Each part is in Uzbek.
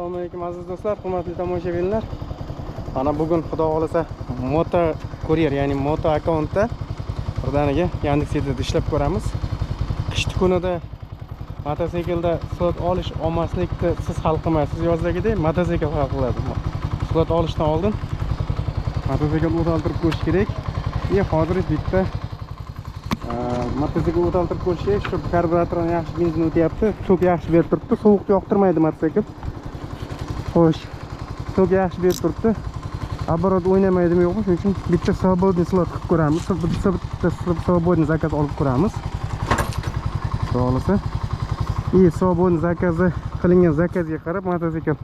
Assalomu alaykum aziz do'stlar, hurmatli tomoshabinlar. Mana bugun xudo xolasa moto kuryer, ya'ni moto akkauntda birdaniga Yandex.E'da ishlab ko'ramiz. Qishki kunida mototsiklda slot olish olmaslikni siz hal qilmaysiz. Yozdagidek mototsikl hal qiladi. Slot olishdan oldin mototsikl o'zaltirib ko'rish kerak. Hozir bitta mototsikl o'zaltirib ko'rish, shu karburatordan yaxshi benzin o'tyapti, tok yaxshi berib turibdi, sovuqni yoqtirmaydi mototsikl. Xo'sh, tok yaxshi berib turibdi. Оборот o'ynamaydi yo'qmi? Shuning uchun bitta свободный slot qilib ko'ramiz. Bitta свободный zakaz olib ko'ramiz. Xo'lasa, свободный zakazi qilingan zakazga qarab mototsikl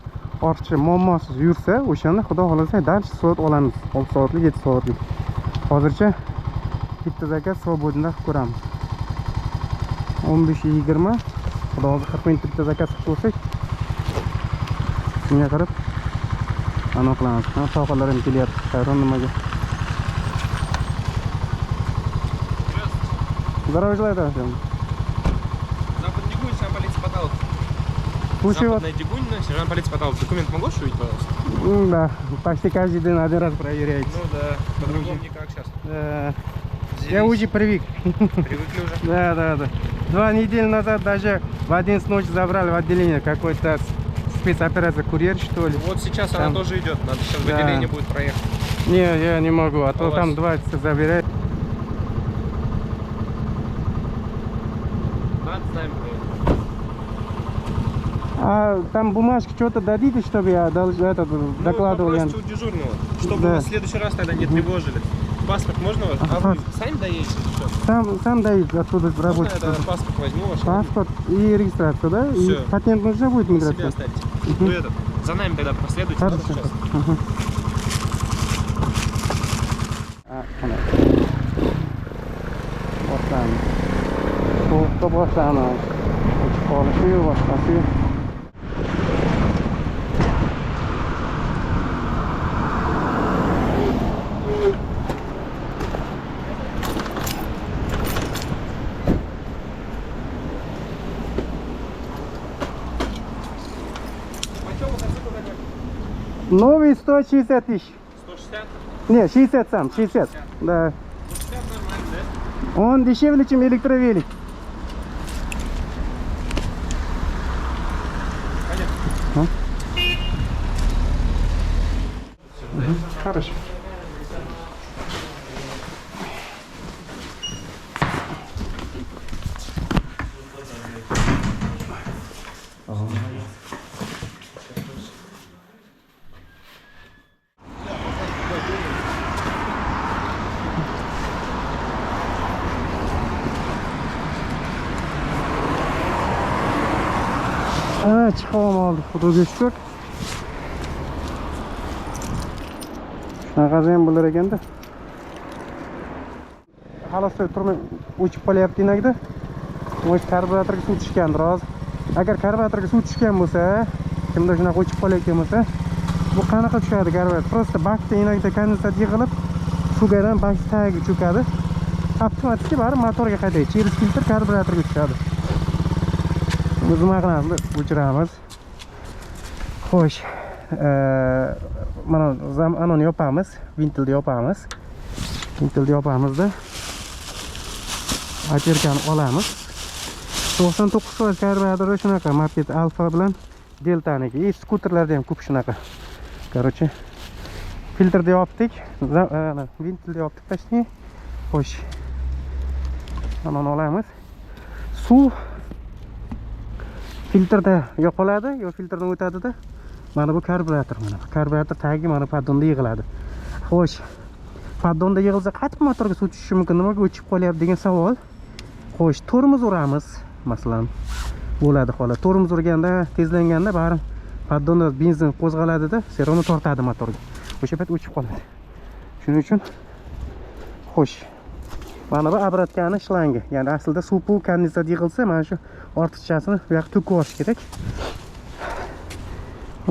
ortiqcha muammosiz yursa, o'shanda xudo xolasa dальше slot olamiz. 6 soatlik, 7 soatlik. Hozircha bitta zakaz свободный qilib ko'ramiz. 15-20. Xudo xolasa 40 minut bitta zakaz qilib ko'rsak, shunga qarab aniqlamiz. Soqollar ham kelyapti. Hayron nimaga? Здорово желаю, товарищ. Западный Дегунь, сержант полиции Поталов. Западная Дегунь, сержант полиции Поталов. Документ можешь увидеть, пожалуйста? Да, почти каждый день один раз проверяете. Ну да, по-другому никак сейчас. Да. Я уже привык. Привыкли уже? Да. 2 недели назад даже в 11 ночи забрали в отделение какой-то спецоперация, курьер что ли. Вот сейчас там... она тоже идет, надо сейчас в отделение будет проехать. Не, я не могу, а то там 2 часа забирать. Надо с нами проехать. А там бумажки что-то дадите, чтобы я докладывал? Попросите у дежурного, чтобы вас в следующий раз тогда не тревожили. Паспорт можно ваш? А вы сами доедете? Сам доедет оттуда рабочий. Паспорт возьму ваш. Паспорт и регистрацию, да? Все. И патент нужна будет миграция? Себе оставьте. Ну этот, за нами тогда проследуйте. Хорошо. Boshlaymiz. Sovuqda boshlaymiz. Uchiq qolishi, boshqasi. Новый 160 тысяч. 160? Не, 60 сам, 60. Да. 160 нормально, да? Он дешевле, чем электровелик. Понятно. Хорошо. Chiqib oldi, xudoga shukr. Shunaqasi ham bo'lar ekanda. Xalosa turmay o'chib qolyapti inakda. O'sh karburatorga suv tushgandir hozir. Agar karburatorga suv tushgan bo'lsa, kimda shunaqa o'chib qolayotgan bo'lsa, bu qanaqa tushadi karburator? Просто bakda inakda kondensat yig'ilib, suvgadan bak tagiga cho'kadi. Avtomatik barib motorga qaytadi. Через filtr karburatorga tushadi. Biz nima qilamiz? O'chiramiz. Xo'sh, mana anoni yopamiz, ventilni yopamiz. Ventilni yopamizda atirkani olamiz. 99% karburatorda shunaqa Moped Alfa bilan Deltaniki. Skuterlarda ham ko'p shunaqa. Короче, filtrni yopdik, ventilni yopdik почти. Xo'sh. Anoni olamiz. Suv filtrda yo'qoladi, yo filtrdan o'tadi-da. Mana bu karburator, mana bu karburator tagi mana paddonda yig'iladi. Xo'sh, paddonda yig'ilsa qattiq motorga suv tushishi mumkin, nimaga o'chib qolyapti degan savol. Xo'sh, tormoz uramiz, masalan. Bo'ladi holat. Tormoz urganda, tezlanganda bari paddonda benzin qo'zg'aladi-da, seroni tortadi motorga. O'sha payt o'chib qoladi. Shuning uchun xo'sh, mana bu obrotkani shlangi. Ya'ni aslida suv kondensat yig'ilsa, mana shu ortiqchasini bu yoqqa to'kib olish kerak.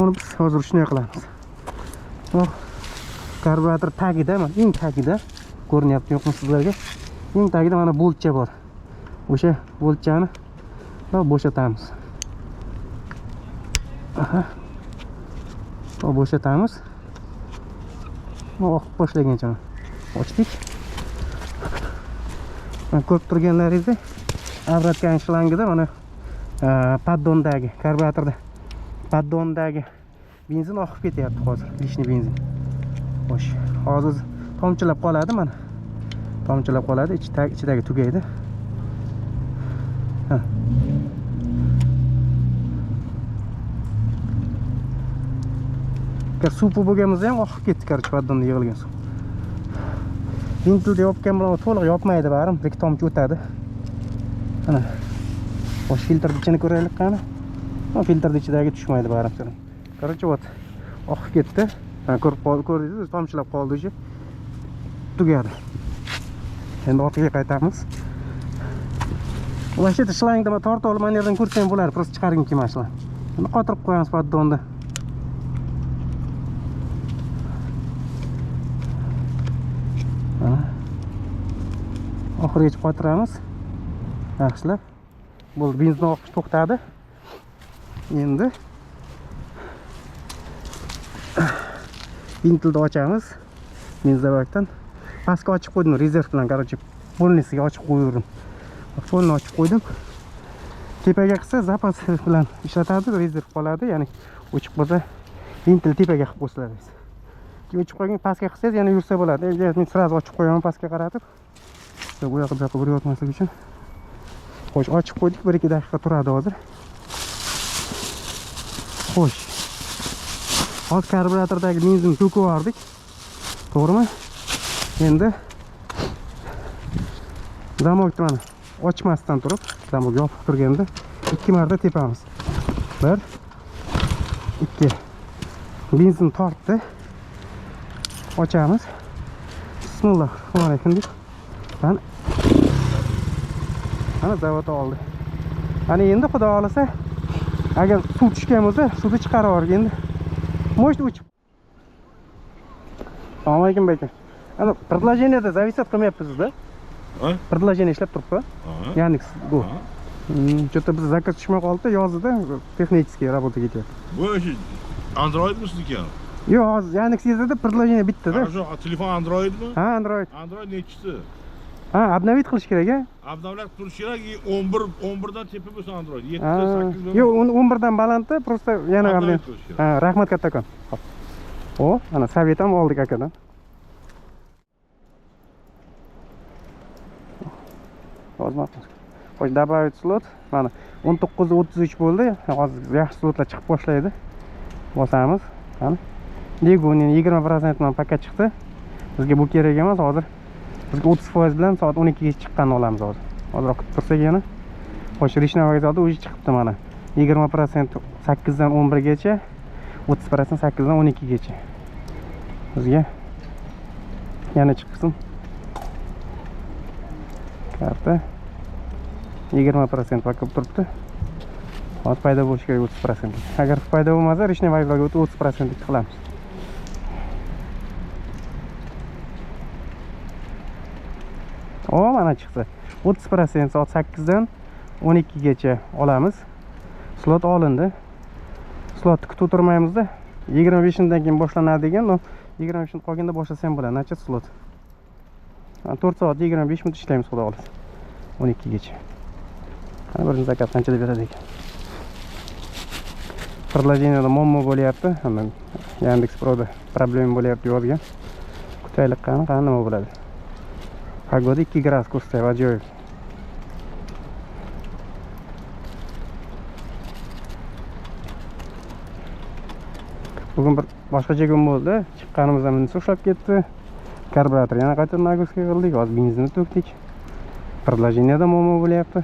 Uni biz hozir shunday qilamiz. Karburator tagida, mana eng tagida ko'rinyapti yo'qmi sizlarga? Eng tagida mana boltcha bor. O'sha boltchani bo'shatamiz. Bo'shatamiz. Oqib boshlagancha ochdik. Ko'rib turganlaringizdek, avratgan shlangida mana paddondagi, karburatorda paddondagi benzin oqib ketyapti hozir, lishniy benzin. Xo'sh, hozir tomchilab qoladi mana. Tomchilab qoladi, ichidagi tugaydi. Ha. Suv bo'lganimizda ham oqib ketdi, qarchi paddonda yig'ilgan suv. Ventilni yopgan bilan to'liq yopmaydi, barim, bir tomchi o'tadi. Mana. Xo'sh, filtrni ichini ko'raylik qani. Filtrni ichidagi tushmaydi, barim. Qarchi ot oqib ketdi. Mana ko'rdingiz, tomchilab qoldi o'sha. Tugadi. Endi ortiga qaytamiz. Mana shu shlangda tortib olib mana yerdan ko'rsam bo'lar, просто chiqargim kelmaslar. Buni qotirib qo'yamiz paddonda. Oxirigacha qotiramiz. Yaxshilab. Bo'ldi, benzin oqish to'xtadi. Endi ventilni ochamiz. Benzobakdan pastga ochib qo'ydim, rezerv bilan, qarchi, polnisiga ochib qo'ydim. Polni ochib qo'ydim. Tepaga qilsa zapas bilan ishlatadi, rezerv qoladi, ya'ni o'chib qolsa ventil tepaga qilib qo'yasiz. Keyin o'chib qolgan pastga qilsangiz yana yursa bo'ladi. Endi men sraz ochib qo'yaman pastga qaratib. Bu yoqqa bir yotmaslik uchun. Xo'sh, ochib qo'ydik, 1-2 daqiqa turadi hozir. Xo'sh. Hozir karburatordagi benzinni to'kib yubordik. To'g'rimi? Endi zamokni mana ochmasdan turib, zamok yopiq turganda 2 marta tepamiz. 1 2. Benzin tortdi. Ochamiz. Bismillahirrohmanirrohim deb. Mana zavod oldi. Ana endi xudo xolasa, agar suv tushgan bo'lsa, suvni chiqarib yuborib endi. Mo'sh o'chib. Assalomu alaykum baka. Ana предложениеda зависать qilmayapsiz-da? Предложение ishlab turibdi. Яндекс Go. Что-то biz zakaz tushmay qoldi, yozdi, texnический работа ketyapti. Bu Android mi sizniki? Yo'q, hozir Яндекс yozdi, предложение bitdi-da. Shu telefon Androidmi? Ha, Android. Android nechisi? Ha, obnovить qilish kerak-a? Obnovlat qilish kerak, 11 dan tepa bo'lsa Android, 7 8 yo'q, 11 dan balandda, просто yana obnovить. Ha, rahmat kattakon. Xo'p. O, ana sovet ham oldik akadan. Hozir Xo'sh, добавить slot. Mana 19:33 bo'ldi. Hozir yaxshi slotlar chiqib boshlaydi. Bosamiz. Mana. Legoning 20% bilan paket chiqdi. Bizga bu kerak emas hozir. Bizga 30% bilan soat 12 ga chiqqanini olamiz hozir. Hozir kutib tursak yana. Xo'sh, rishna vokzalda o'zi chiqibdi mana. 20% 8 dan 11 gacha, 30% 8 dan 12 gacha. Bizga yana chiqsin. Karta 20% bakib turibdi. Hozir paydo bo'lishi kerak 30%. Agar paydo bo'lmasa, rishna vokzalga 30% qilamiz. O, mana chiqdi. 30% soat 8 dan 12 gacha olamiz. Slot olindi. Slotni kutib o'tirmaymiz-da. 25 dan keyin boshlanadigan, 25 qolganda boshlasa ham bo'ladi. Nacha slot? 4 soat 25 minut ishlaymiz, xudo xolasa. 12 gacha. Qani bir zakat qanchada beradi ekan? Предложениеda muammo bo'lyapti. Яндекс Proda problem bo'lyapti yozgan. Kutaylik qani nima bo'ladi? Погода 2 gradus ko'rsatadi, ajoyib. Bugun bir boshqacha kun bo'ldi. Chiqqanimizda minsa ushlab ketdi. Karburator yana qayta naguzga qildik. Hozir benzinni to'kdik. Предложениеda muammo bo'lyapti.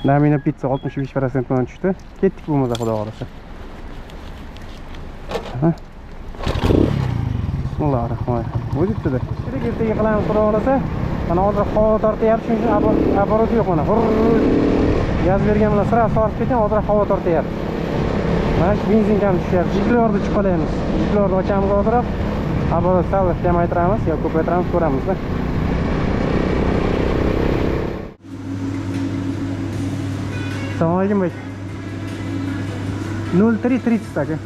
Namina pizza 65% bilan tushdi. Ketdik bo'lmasa xudo xolasa. Bismillahirrohmanirrohim. Bo'dibdi-da. Ertaga qilamiz xudo xolasa. Mana hozir havo tortyapti, shuning uchun apparat yo'q mana. Gaz bergan bilan sira sorib ketgan, hozir havo tortyapti. Mana benzin ham tushyapti. Jiglorni chiqalaymiz. Jiglorni ochamiz hozirroq. Apparat sal kamaytiramiz yoki ko'paytiramiz, ko'ramiz-da. Assalomu alaykum bek. 03:30 aka.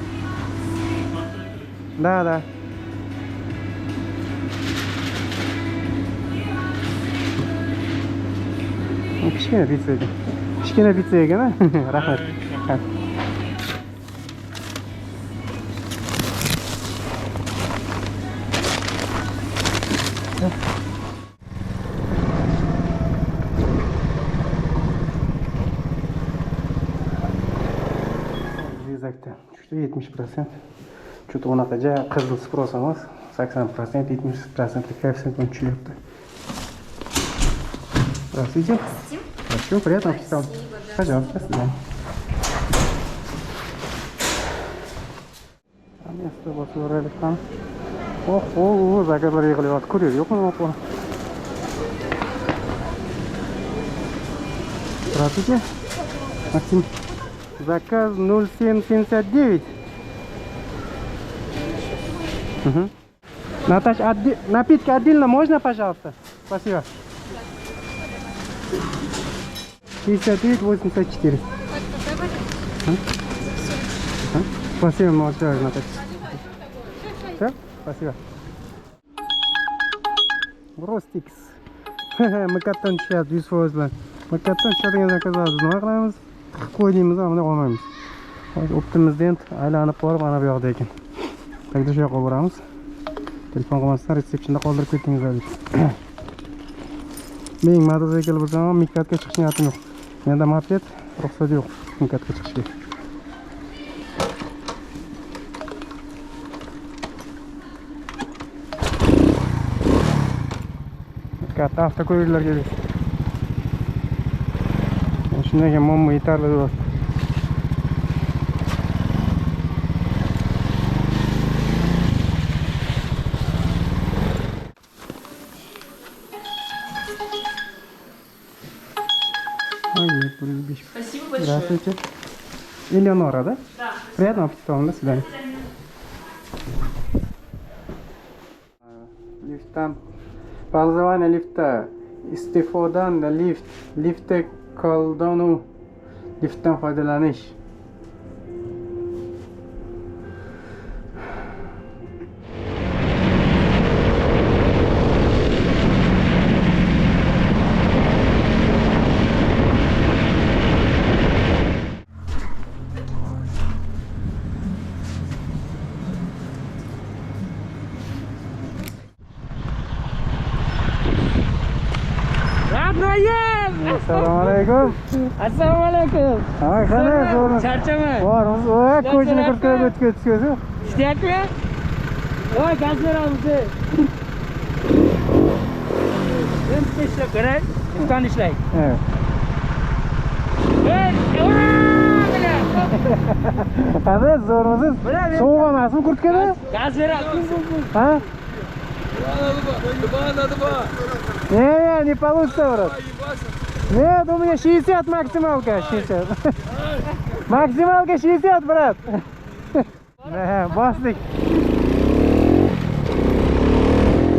Да. Kichkina pitsa ekan. Kichkina pitsa ekan-a? Rahmat. Bezakda tushdi 70%. Что-то unaqa ja qizil sпрос emas, 80%, 70% koeffitsient tushyapti. Здравствуйте. Хорошо, приятного аппетита. Пожалуйста, да. Место бosib ham. Oh, zakazlar yig'ilyapti. Ko'ryapti, yo'qmi bu? Здравствуйте. Максим. Заказ 0779. Угу. Наташа, напитки отдельно можно, пожалуйста? Спасибо. 59-84. Спасибо, молодец, Наташа. Все? Спасибо. Ростикс. Мы каттан tushyapti 100% bilan. Мы kаттан tushadigan zakazlarni nima qilamiz? Qo'yamiz, mana olmaymiz. Optimizdan aylanib borib ana bu yoqda ekan. Qayda shu yoqqa boramiz. Telefon qilmasdan resepsiyonda qoldirib ketingizlar deb. Men mototsiklga bo'lsam, mikatga chiqish niyatim yo'q. Menda moped ruxsat yo'q mikatga chiqishga. Katta avtoko'riklarga keldik. Shundan keyin muammo yetarli deb. Спасибо большое. Здравствуйте. Элеонора, да? Да. Приятного аппетита вам, до свидания. Liftdan, bog'zavani liftda istifodan liftda qoldanu liftdan foydalanish. Assalomualaikum. Assalomualaikum. Ha, qanday zo'rmi? Charchaman. Bormiz. Voy, ko'chini qirqib o'tkazsiz. Ishlayapmi? Voy, gaz beramiz. Endi ishlab kerak. Imkon ishlaydi. Evet. Qanday zo'rmisiz? Sovuq emasmi kurtkada? Gaz beramiz. Ha? Не получится, брат. Нет, у меня 60 максималка, 60. Максималка 60, брат. Да, бастык.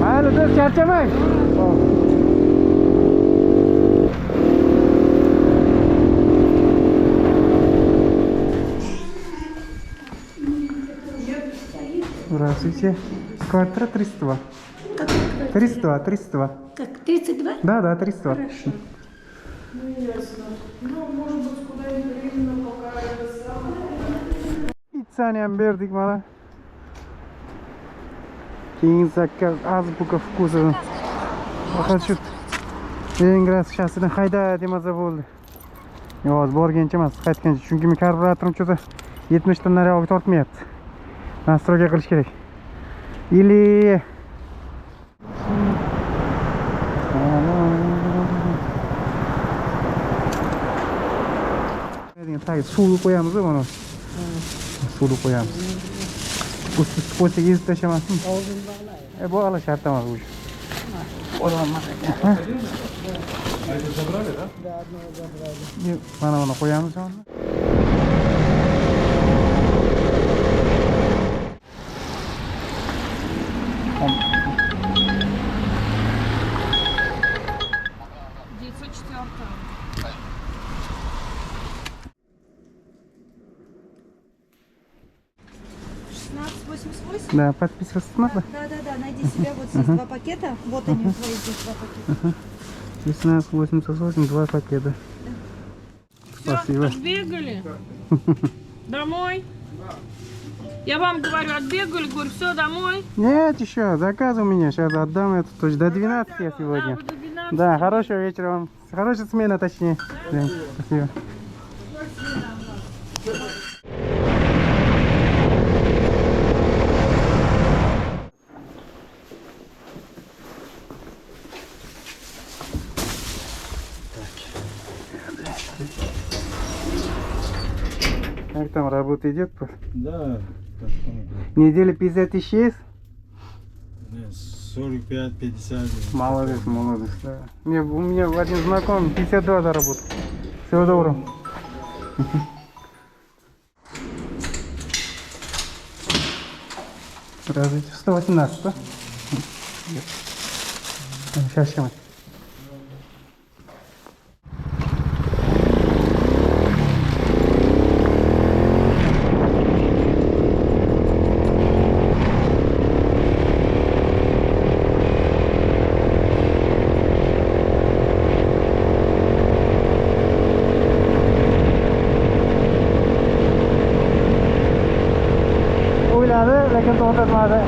Mayli, do'st, charchamang. Здравствуйте. Квартира 302. 302. Как, 32? Да, 302. Хорошо. Ну ясно. Ну, может быть, куда-нибудь именно пока это самое. Pizzani ham berdik mana. Keyin zakaz azbuka vkusini. Faqat shu Leningrad shahridan hayda demaza bo'ldi. Yo'q, borgancha emas, qaytgancha. Chunki men karburatorim cho'ta 70 dan nariroq tortmayapti. Nastroyga qilish kerak. Или tagiga suvni qo'yamiz mana. Suvni qo'yamiz. Usti qo'ysak ezib tashlamasmi? Og'zini bog'lay. Bog'la shart emas bu. Ololmas ekan. Это забрали, да? Да, одного забрали. Mana qo'yamiz hozir. Да, подписываться надо. Да, найди себе вот здесь два пакета. Вот они, твои здесь два пакета. 16,88, 2 пакета. Спасибо. Отбегали? Домой? Я вам говорю, отбегали, говорю, все, домой. Нет, еще, заказ у меня. Сейчас отдам это. То есть до 12 я сегодня. Вы до 12. Да, хорошего вечера вам. Хорошей смены, точнее. Да, спасибо. Как там работа идет? Да, Неделя 50 тысяч есть? 45-50. Молодец, молодец. Да. Не, у меня один знакомый 52 заработал. Всего доброго. Здравствуйте. 118, да? Сейчас, сейчас. O'yladi, lekin to'xtatmadi.